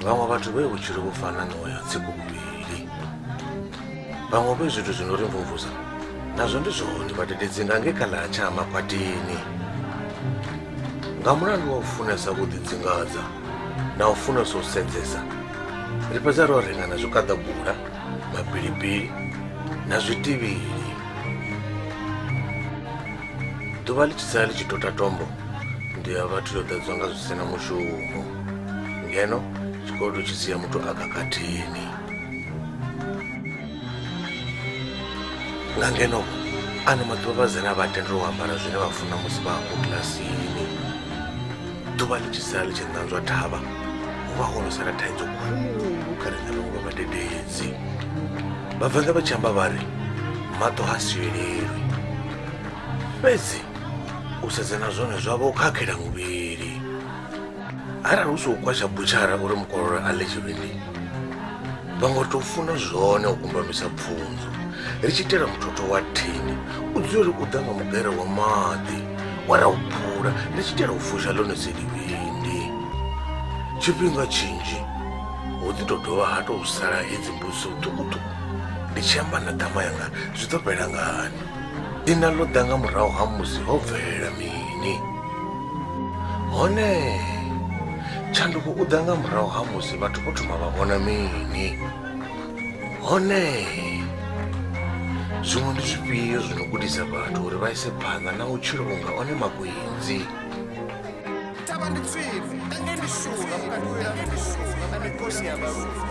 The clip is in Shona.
vamwe vhathu vhe vhutshilo vhu fana no ya tsiku vhuvhili vamwe vhe zwithu zwino ri mvumvusa nazwo ndi zwone vhadededzi nga nge khala tsha makwatini nga mulandu wa u funesa vhuḓidzingadza na u funesa u sedzesa ri fhedza ro renga na zwikhadabula mabilibili na zwitivhili ḓuvha ḽi tshi sala ḽi tshi tou tatombo ndi ya vhathu yo ḓadzwa nga zwi sina mushumo ngeno tshikolo tshi sia muthu a khakhathini nga ngeno ano maḓuvha vhasidzana vha tendela u ambara zwine vha funa musi vha afho kilasini ḓuvha ḽi tshi sala ḽi tshi ṋanzwa thavha hu vha ho no sala thaidzo khulu kha riṋe vhaṅwe vha vhadededzi vhavenḓa vha tshi amba vha ri maṱo ha sielelwi fhedzi u sedzana zwone zwavha u khakhela muvhili arali hu si u kwasha butshara uri mukololo a ḽe tshivhindi vhaṅwe tou funa zwone u kumbamisa pfunzo ri tshi itela muthotho wa thini u dzi uri u ḓa nga mugere wa maḓi wa ra u phula ri tshi itela u fusha ḽone selivhindi tshifhinga tshinzhi hu ḓi tou dovha ha tou sala hedzi mbudziso ṱukuṱuku ndi tshi amba na ḓama yanga zwi ḓo fhela ngani dzina ḽo ḓa nga murahu ha musi ho bvelela mini hone tshanduko u ḓa nga murahu ha musi vhathu vho thoma vha vhona mini hone zwiṅwe ndi zwifhio zwino gudisa vhathu uri vha ise phanḓa na u tshilo unga one makwinzi tava ndi tswiri ndi shuka mukati wena ndi shuka na mikosi ya varufu